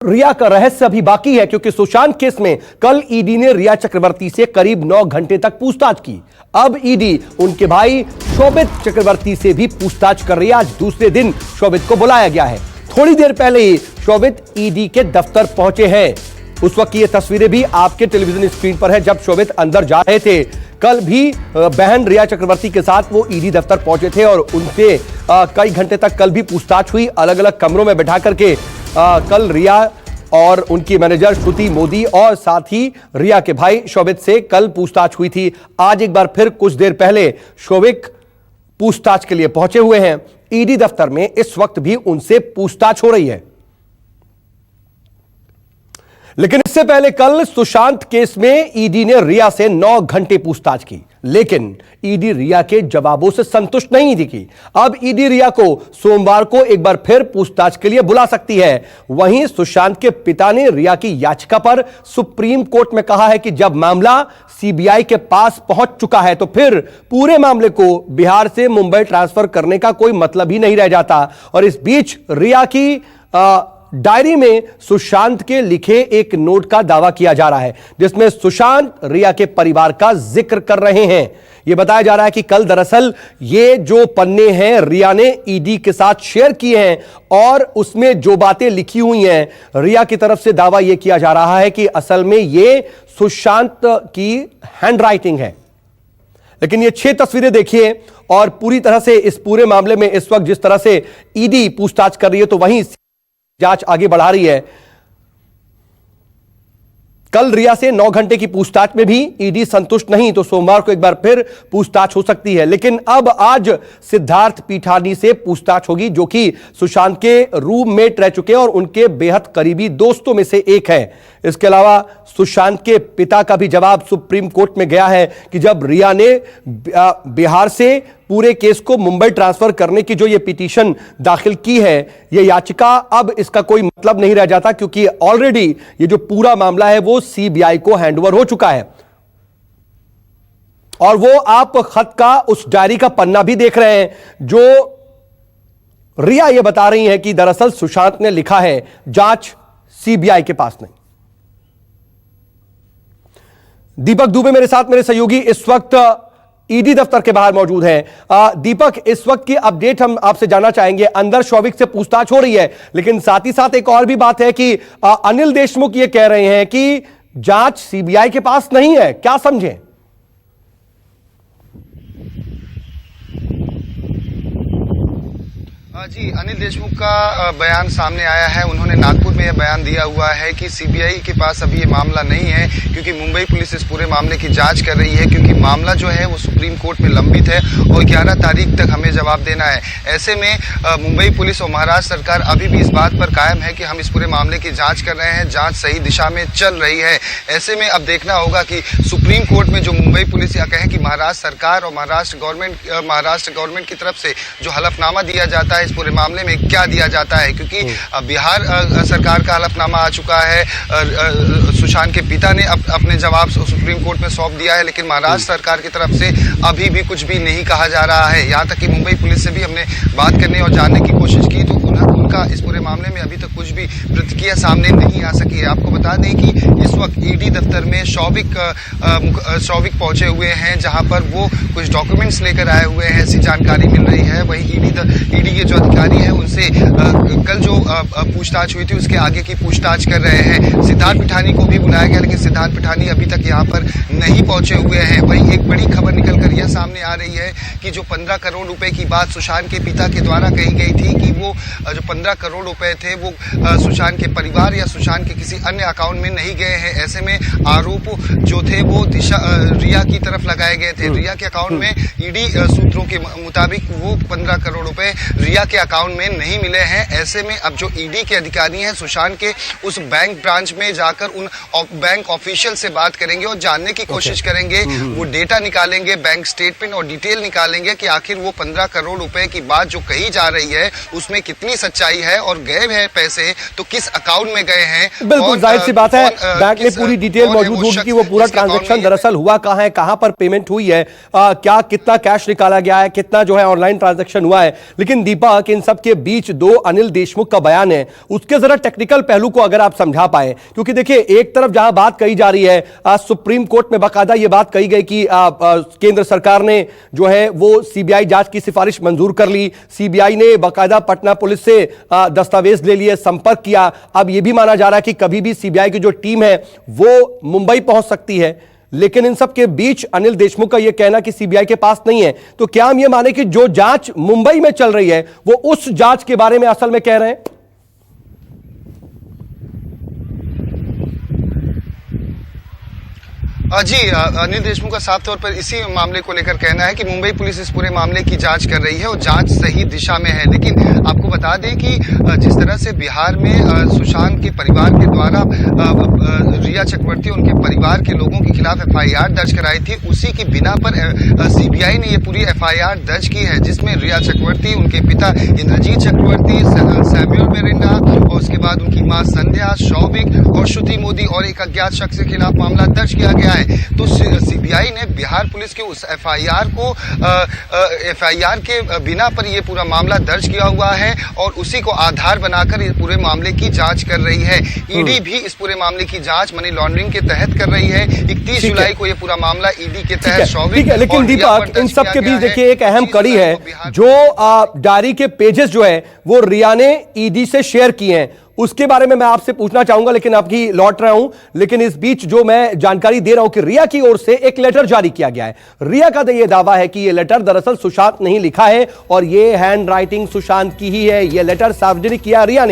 रिया का रहस्य अभी बाकी है, क्योंकि सुशांत केस में कल ईडी ने रिया चक्रवर्ती से करीब 9 घंटे तक पूछताछ की। अब ईडी उनके भाई शोभित चक्रवर्ती से भी पूछताछ कर रही है। आज दूसरे दिन शोभित को बुलाया गया है। थोड़ी देर पहले ही शोभित ईडी के दफ्तर पहुंचे हैं। उस वक्त की ये तस्वीरें भी आपके टेलीविजन स्क्रीन पर है, जब शोभित अंदर जा रहे थे। कल भी बहन रिया चक्रवर्ती के साथ वो ईडी दफ्तर पहुंचे थे और उनसे कई घंटे तक कल भी पूछताछ हुई, अलग अलग कमरों में बैठा करके। कल रिया और उनकी मैनेजर श्रुति मोदी और साथ ही रिया के भाई शोभित से कल पूछताछ हुई थी। आज एक बार फिर कुछ देर पहले शोभित पूछताछ के लिए पहुंचे हुए हैं। ईडी दफ्तर में इस वक्त भी उनसे पूछताछ हो रही है। लेकिन इससे पहले कल सुशांत केस में ईडी ने रिया से 9 घंटे पूछताछ की, लेकिन ईडी रिया के जवाबों से संतुष्ट नहीं दिखी। अब ईडी रिया को सोमवार को एक बार फिर पूछताछ के लिए बुला सकती है। वहीं सुशांत के पिता ने रिया की याचिका पर सुप्रीम कोर्ट में कहा है कि जब मामला सीबीआई के पास पहुंच चुका है तो फिर पूरे मामले को बिहार से मुंबई ट्रांसफर करने का कोई मतलब ही नहीं रह जाता। और इस बीच रिया की डायरी में सुशांत के लिखे एक नोट का दावा किया जा रहा है, जिसमें सुशांत रिया के परिवार का जिक्र कर रहे हैं। यह बताया जा रहा है कि कल दरअसल ये जो पन्ने हैं रिया ने ईडी के साथ शेयर किए हैं और उसमें जो बातें लिखी हुई हैं, रिया की तरफ से दावा यह किया जा रहा है कि असल में ये सुशांत की हैंडराइटिंग है। लेकिन ये 6 तस्वीरें देखिए और पूरी तरह से इस पूरे मामले में इस वक्त जिस तरह से ईडी पूछताछ कर रही है, तो वहीं जांच आगे बढ़ा रही है। कल रिया से 9 घंटे की पूछताछ में भी ईडी संतुष्ट नहीं, तो सोमवार को एक बार फिर पूछताछ हो सकती है। लेकिन अब आज सिद्धार्थ पीठानी से पूछताछ होगी, जो कि सुशांत के रूममेट रह चुके हैं और उनके बेहद करीबी दोस्तों में से एक है। इसके अलावा सुशांत के पिता का भी जवाब सुप्रीम कोर्ट में गया है कि जब रिया ने बिहार से पूरे केस को मुंबई ट्रांसफर करने की जो ये पिटीशन दाखिल की है, ये याचिका, अब इसका कोई मतलब नहीं रह जाता, क्योंकि ऑलरेडी ये जो पूरा मामला है वो सीबीआई को हैंडओवर हो चुका है। और वो आप खत का उस डायरी का पन्ना भी देख रहे हैं, जो रिया ये बता रही है कि दरअसल सुशांत ने लिखा है, जांच सीबीआई के पास नहीं। दीपक दुबे मेरे साथ, मेरे सहयोगी इस वक्त ईडी दफ्तर के बाहर मौजूद हैं। दीपक, इस वक्त की अपडेट हम आपसे जानना चाहेंगे। अंदर शोभित से पूछताछ हो रही है, लेकिन साथ ही साथ एक और भी बात है कि अनिल देशमुख ये कह रहे हैं कि जांच सीबीआई के पास नहीं है, क्या समझें? जी, अनिल देशमुख का बयान सामने आया है। उन्होंने नागपुर में यह बयान दिया हुआ है कि सीबीआई के पास अभी ये मामला नहीं है, क्योंकि मुंबई पुलिस इस पूरे मामले की जांच कर रही है, क्योंकि मामला जो है वो सुप्रीम कोर्ट में लंबित है और 11 तारीख तक हमें जवाब देना है। ऐसे में मुंबई पुलिस और महाराष्ट्र सरकार अभी भी इस बात पर कायम है कि हम इस पूरे मामले की जाँच कर रहे हैं, जाँच सही दिशा में चल रही है। ऐसे में अब देखना होगा कि सुप्रीम कोर्ट में जो मुंबई पुलिस या कहें कि महाराष्ट्र सरकार और महाराष्ट्र गवर्नमेंट की तरफ से जो हलफनामा दिया जाता है इस पूरे मामले में, क्या दिया जाता है, क्योंकि बिहार सरकार का हलफनामा आ चुका है। सुशांत के पिता ने अपने जवाब सुप्रीम कोर्ट में सौंप दिया है, लेकिन महाराष्ट्र सरकार की तरफ से अभी भी कुछ भी नहीं कहा जा रहा है। यहाँ तक कि मुंबई पुलिस से भी हमने बात करने और जानने की कोशिश की, तो उनका इस पूरे मामले में अभी तक कुछ भी प्रतिक्रिया सामने नहीं आ सकी है। आपको बता दें कि इस वक्त ईडी दफ्तर में शोभित पहुंचे हुए हैं, जहां पर वो कुछ डॉक्यूमेंट्स लेकर आए हुए हैं, ऐसी जानकारी मिल रही है। वहीं ईडी के जो अधिकारी है उनसे कल जो पूछताछ हुई थी उसके आगे की पूछताछ कर रहे हैं। सिद्धार्थ पीठानी को भी बुलाया गया, लेकिन सिद्धार्थ पीठानी अभी तक यहाँ पर नहीं पहुंचे हुए हैं। वहीं एक बड़ी खबर निकलकर यह सामने आ रही है कि जो 15 करोड़ रुपए की बात सुशांत के पिता के द्वारा कही गई थी कि वो जो 15 करोड़ रुपए थे वो सुशांत के परिवार या सुशांत के किसी अन्य अकाउंट में नहीं गए हैं। ऐसे में आरोप जो थे वो रिया की तरफ लगाए गए थे। रिया के अकाउंट में ईडी सूत्रों के मुताबिक वो 15 करोड़ रुपए रिया के अकाउंट में नहीं मिले हैं। ऐसे में अब जो ईडी के अधिकारी हैं सुशांत के उस बैंक ब्रांच में जाकर उन बैंक ऑफिशियल से बात करेंगे और जानने की कोशिश करेंगे। वो डेटा निकालेंगे, बैंक स्टेटमेंट और डिटेल निकालेंगे कि आखिर वो 15 करोड़ रुपए की बात जो कही जा रही है उसमें कितनी सच्चाई है और गए हैं पैसे तो किस अकाउंट में गए हैं। बिल्कुल जाहिर सी बात है, बैंक में पूरी डिटेल मौजूद होगी कि वो पूरा ट्रांजैक्शन दरअसल हुआ कहां है, कहां पर पेमेंट हुई है, क्या कितना कैश निकाला गया है, कितना जो है ऑनलाइन ट्रांजैक्शन हुआ है। लेकिन दीपक, दीपक, इन सब के बीच दो अनिल देशमुख का बयान है, उसके जरा टेक्निकल पहलू को अगर आप समझा पाए, क्योंकि देखिए एक तरफ जहां बात कही जा रही है, सुप्रीम कोर्ट में बाकायदा यह बात कही गई कि केंद्र सरकार ने जो है वो सीबीआई जांच की सिफारिश मंजूर कर ली, सीबीआई ने बाकायदा पटना पुलिस से दस्तावेज ले लिए, संपर्क किया। अब यह भी माना जा रहा है कि कभी भी सीबीआई की जो टीम है वो मुंबई पहुंच सकती है, लेकिन इन सब के बीच अनिल देशमुख का यह कहना कि सीबीआई के पास नहीं है। तो क्या हम यह माने कि जो जांच मुंबई में चल रही है वो उस जांच के बारे में असल में कह रहे हैं? जी, अनिल देशमुख का साफ तौर पर इसी मामले को लेकर कहना है कि मुंबई पुलिस इस पूरे मामले की जांच कर रही है और जांच सही दिशा में है। लेकिन आपको बता दें कि जिस तरह से बिहार में सुशांत के परिवार के द्वारा रिया चक्रवर्ती उनके परिवार के लोगों के खिलाफ एफआईआर दर्ज कराई थी, उसी की बिना पर सीबीआई ने ये पूरी एफआईआर दर्ज की है, जिसमें रिया चक्रवर्ती, उनके पिता इंद्रजीत चक्रवर्ती, सैमुअल मेरिंडा और उसके बाद उनकी मां संध्या, शौविक और श्रुति मोदी और एक अज्ञात शख्स के खिलाफ मामला दर्ज किया गया है। तो सीबीआई ने बिहार पुलिस के उस एफआईआर के बिना पर यह पूरा मामला दर्ज किया हुआ है और उसी को आधार बनाकर इस पूरे मामले की जांच कर रही है। ईडी भी इस पूरे मामले की जांच मनी लॉन्ड्रिंग के तहत कर रही है। 31 जुलाई को यह पूरा मामला ईडी के तहत शौविक, लेकिन दीपक, इन सब के बीच देखिए एक अहम कड़ी है, जो डायरी के पेजेस जो है वो रिया ने ईडी से शेयर किए हैं, उसके बारे में मैं आपसे पूछना चाहूंगा, लेकिन आपकी लौट रहा हूं। लेकिन इस बीच जो मैं जानकारी दे रहा हूं कि रिया की ओर से एक लेटर जारी किया गया है। रिया का यह दावा है कि यह लेटर दरअसल सुशांत नहीं लिखा है और यह हैंड राइटिंग सुशांत की ही है। यह लेटर सार्वजनिक किया रिया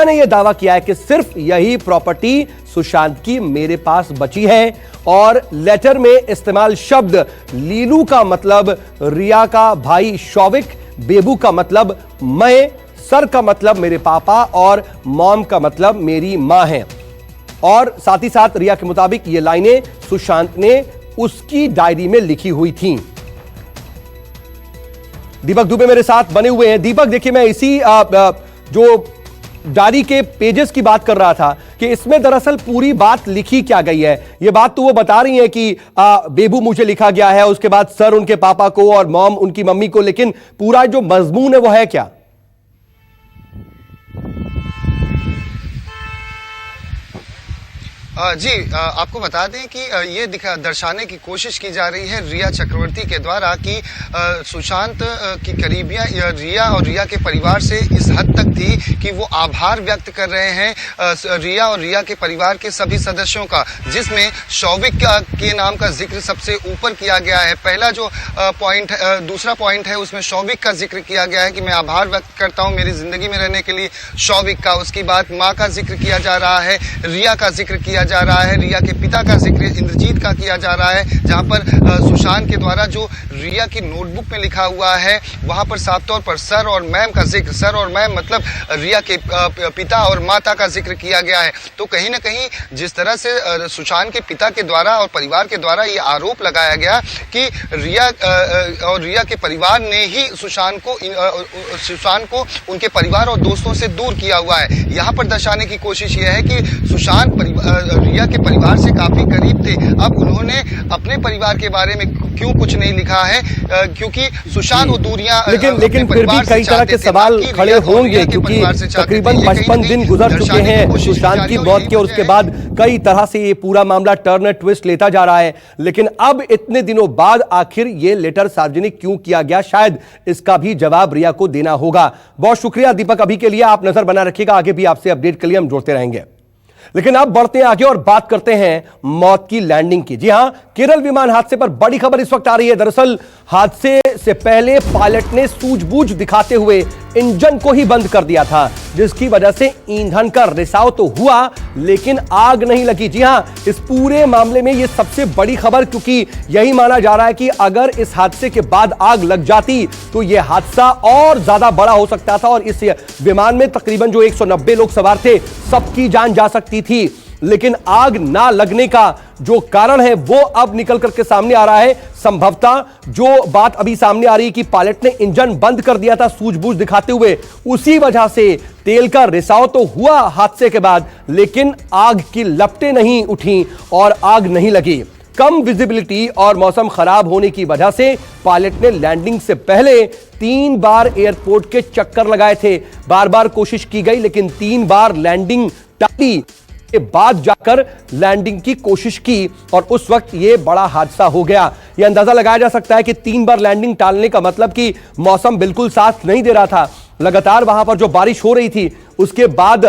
ने यह दावा किया है कि सिर्फ यही प्रॉपर्टी सुशांत की मेरे पास बची है और लेटर में इस्तेमाल शब्द लीलू का मतलब रिया का भाई शौविक, बेबू का मतलब मैं, सर का मतलब मेरे पापा और मॉम का मतलब मेरी मां है। और साथ ही साथ रिया के मुताबिक ये लाइनें सुशांत ने उसकी डायरी में लिखी हुई थीं। दीपक दुबे मेरे साथ बने हुए हैं। दीपक देखिए, मैं इसी जो डायरी के पेजेस की बात कर रहा था कि इसमें दरअसल पूरी बात लिखी क्या गई है। यह बात तो वो बता रही है कि बेबू मुझे लिखा गया है, उसके बाद सर उनके पापा को और मॉम उनकी मम्मी को, लेकिन पूरा जो मजमून है वो है क्या? जी, आपको बता दें कि ये दर्शाने की कोशिश की जा रही है रिया चक्रवर्ती के द्वारा कि सुशांत की करीबियां रिया और रिया के परिवार से इस हद तक थी कि वो आभार व्यक्त कर रहे हैं रिया और रिया के परिवार के सभी सदस्यों का, जिसमें शौविक के नाम का जिक्र सबसे ऊपर किया गया है। पहला जो पॉइंट दूसरा पॉइंट है उसमें शौविक का जिक्र किया गया है कि मैं आभार व्यक्त करता हूँ मेरी जिंदगी में रहने के लिए शौविक का। उसके बाद माँ का जिक्र किया जा रहा है, रिया का जिक्र किया जा रहा है, रिया के पिता का जिक्र इंद्रजीत का किया जा रहा है, जहां पर सुशांत के द्वारा जो रिया की नोटबुक में लिखा हुआ है वहां पर साफ तौर पर सर और मैम का जिक्र, सर और मैम मतलब रिया के पिता और माता का जिक्र किया गया है। तो कहीं ना कहीं जिस तरह से सुशांत के पिता के द्वारा और परिवार के द्वारा ये आरोप लगाया गया कि रिया और रिया के परिवार ने ही सुशांत को उनके परिवार और दोस्तों से दूर किया हुआ है। यहाँ पर दर्शाने की कोशिश ये है कि सुशांत रिया के परिवार से काफी करीब थे। अब उन्होंने अपने परिवार के बारे में क्यों कुछ नहीं लिखा है, क्योंकि सुशांत वो दूरियां, लेकिन फिर भी कई तरह के सवाल खड़े होंगे, क्योंकि तकरीबन 55 दिन गुजर चुके हैं सुशांत की मौत के, और उसके बाद कई तरह से ये पूरा मामला टर्न ट्विस्ट लेता जा रहा है। लेकिन अब इतने दिनों बाद आखिर ये लेटर सार्वजनिक क्यों किया गया, शायद इसका भी जवाब रिया को देना होगा। बहुत शुक्रिया दीपक, अभी के लिए आप नजर बना रखिएगा, आगे भी आपसे अपडेट के लिए हम जोड़ते रहेंगे। लेकिन अब बढ़ते हैं आगे और बात करते हैं मौत की लैंडिंग की। जी हां, केरल विमान हादसे पर बड़ी खबर इस वक्त आ रही है। दरअसल हादसे से पहले पायलट ने सूझबूझ दिखाते हुए इंजन को ही बंद कर दिया था, जिसकी वजह से ईंधन का रिसाव तो हुआ लेकिन आग नहीं लगी। जी हां, इस पूरे मामले में यह सबसे बड़ी खबर, क्योंकि यही माना जा रहा है कि अगर इस हादसे के बाद आग लग जाती तो यह हादसा और ज्यादा बड़ा हो सकता था और इस विमान में तकरीबन जो 190 लोग सवार थे सबकी जान जा सकती थी। लेकिन आग ना लगने का जो कारण है वो अब निकल करके सामने आ रहा है। संभवतः जो बात अभी सामने आ रही है कि पायलट ने इंजन बंद कर दिया था सूझबूझ दिखाते हुए, उसी वजह से तेल का रिसाव तो हुआ हादसे के बाद, लेकिन आग की लपटें नहीं उठी और आग नहीं लगी। कम विजिबिलिटी और मौसम खराब होने की वजह से पायलट ने लैंडिंग से पहले 3 बार एयरपोर्ट के चक्कर लगाए थे। बार बार कोशिश की गई लेकिन 3 बार लैंडिंग टाली के बाद जाकर लैंडिंग की कोशिश की और उस वक्त यह बड़ा हादसा हो गया। यह अंदाजा लगाया जा सकता है कि 3 बार लैंडिंग टालने का मतलब कि मौसम बिल्कुल साथ नहीं दे रहा था। लगातार वहां पर जो बारिश हो रही थी उसके बाद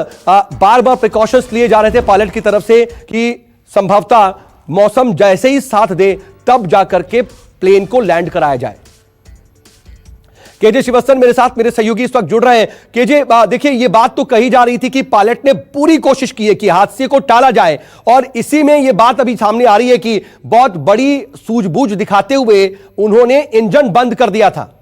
बार बार प्रिकॉशंस लिए जा रहे थे पायलट की तरफ से कि संभवतः मौसम जैसे ही साथ दे तब जाकर के प्लेन को लैंड कराया जाए। केजे श्रीवास्तव मेरे साथ, मेरे सहयोगी इस वक्त जुड़ रहे हैं। केजे, देखिए ये बात तो कही जा रही थी कि पायलट ने पूरी कोशिश की है कि हादसे को टाला जाए और इसी में ये बात अभी सामने आ रही है कि बहुत बड़ी सूझबूझ दिखाते हुए उन्होंने इंजन बंद कर दिया था।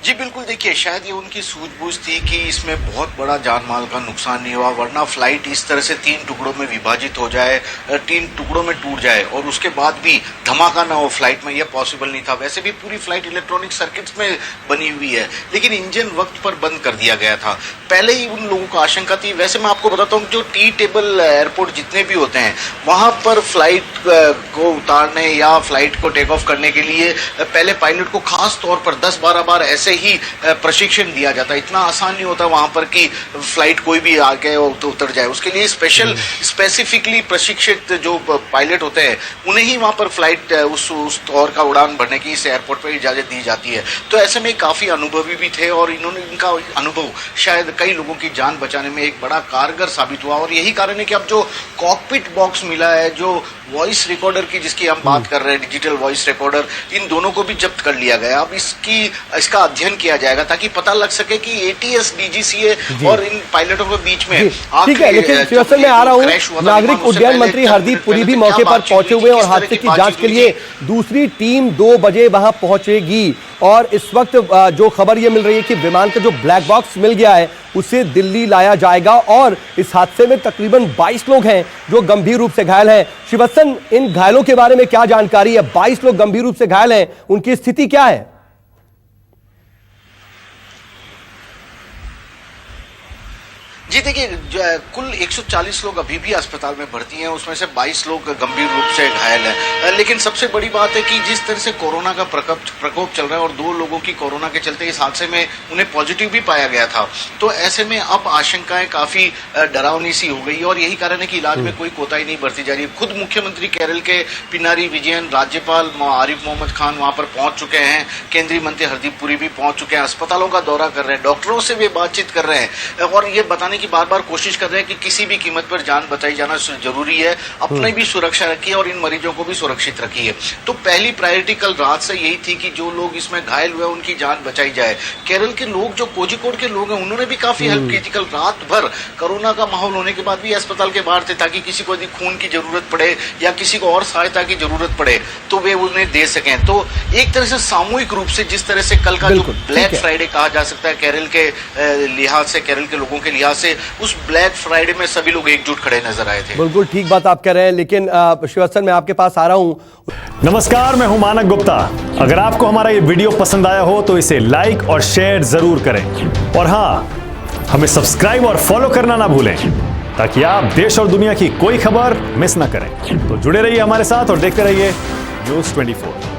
जी बिल्कुल, देखिए शायद ये उनकी सूझबूझ थी कि इसमें बहुत बड़ा जान माल का नुकसान नहीं हुआ, वरना फ्लाइट इस तरह से 3 टुकड़ों में विभाजित हो जाए, 3 टुकड़ों में टूट जाए और उसके बाद भी धमाका ना हो फ्लाइट में, यह पॉसिबल नहीं था। वैसे भी पूरी फ्लाइट इलेक्ट्रॉनिक सर्किट्स में बनी हुई है, लेकिन इंजन वक्त पर बंद कर दिया गया था। पहले ही उन लोगों को आशंका थी। वैसे मैं आपको बताता हूँ, जो टी टेबल एयरपोर्ट जितने भी होते हैं वहां पर फ्लाइट को उतारने या फ्लाइट को टेक ऑफ करने के लिए पहले पायलट को खास तौर पर 10-12 बार ऐसे ही प्रशिक्षण दिया जाता है। इतना आसान नहीं होता वहां पर कि फ्लाइट कोई भी आके उतर जाए। उसके लिए स्पेसिफिकली प्रशिक्षित जो पायलट होते हैं उन्हें ही वहां पर फ्लाइट उस तौर का उड़ान भरने की इस एयरपोर्ट पर इजाजत दी जाती है। तो ऐसे में काफी अनुभवी भी थे और इनका अनुभव शायद कई लोगों की जान बचाने में एक बड़ा कारगर साबित हुआ। और यही कारण है कि अब जो कॉकपिट बॉक्स मिला है, जो वॉइस रिकॉर्डर की जिसकी हम बात कर रहे हैं, डिजिटल वॉइस रिकॉर्डर, इन दोनों को भी जब्त कर लिया गया। अब इसका अध्ययन किया जाएगा ताकि पता लग सके कि एटीएस, डीजीसीए और इन पायलटों के बीच में ठीक है। लेकिन श्रीवास्तव मैं आ रहा हूं, नागरिक उड्डयन मंत्री हरदीप पुरी भी मौके पर पहुंचे हुए और हादसे की जांच के लिए दूसरी टीम 2 बजे वहां पहुंचेगी। और इस वक्त जो खबर यह मिल रही है कि विमान का जो ब्लैक बॉक्स मिल गया है उसे दिल्ली लाया जाएगा और इस हादसे में तकरीबन 22 लोग हैं जो गंभीर रूप से घायल हैं। श्रीवास्तव, इन घायलों के बारे में क्या जानकारी है? 22 लोग गंभीर रूप से घायल हैं, उनकी स्थिति क्या है? जी देखिए, कुल 140 लोग अभी भी अस्पताल में भर्ती हैं, उसमें से 22 लोग गंभीर रूप से घायल हैं। लेकिन सबसे बड़ी बात है कि जिस तरह से कोरोना का प्रकोप चल रहा है और 2 लोगों की कोरोना के चलते इस हादसे में उन्हें पॉजिटिव भी पाया गया था, तो ऐसे में अब आशंकाएं काफी डरावनी सी हो गई और यही कारण है कि इलाज में कोई कोताही नहीं बरती जा रही। खुद मुख्यमंत्री केरल के पिनारी विजयन, राज्यपाल आरिफ मोहम्मद खान वहां पर पहुंच चुके हैं, केंद्रीय मंत्री हरदीप पुरी भी पहुंच चुके हैं, अस्पतालों का दौरा कर रहे हैं, डॉक्टरों से भी बातचीत कर रहे हैं और ये बताने की बार बार कोशिश कर रहे हैं कि किसी भी कीमत पर जान बचाई जाना जरूरी है, अपनी भी सुरक्षा रखिए और इन मरीजों को भी सुरक्षित रखिए। तो पहली प्रायोरिटी कल रात से यही थी कि जो लोग इसमें घायल हुए उनकी जान बचाई जाए। केरल के लोग, जो कोझिकोड के लोग हैं, उन्होंने भी काफी हेल्प की थी। कल रात भर कोरोना का माहौल होने के बाद भी अस्पताल के बाहर थे ताकि किसी को यदि खून की जरूरत पड़े या किसी को और सहायता की जरूरत पड़े तो वे उन्हें दे सकें। तो एक तरह से सामूहिक रूप से जिस तरह से कल का जो ब्लैक फ्राइडे कहा जा सकता है केरल के लिहाज से, केरल के लोगों के लिहाज से, उस ब्लैक फ्राइडे में सभी लोग एकजुट खड़े नजर आए थे। बिल्कुल ठीक बात आप कह रहे हैं। लेकिन श्रीवास्तव, मैं आपके पास आ रहा हूं। नमस्कार, मैं हूं मानक गुप्ता। अगर आपको हमारा ये वीडियो पसंद आया हो तो इसे लाइक और शेयर जरूर करें और हां, हमें सब्सक्राइब और फॉलो करना ना भूलें ताकि आप देश और दुनिया की कोई खबर मिस ना करें। तो जुड़े रहिए हमारे साथ और देखते रहिए News 24।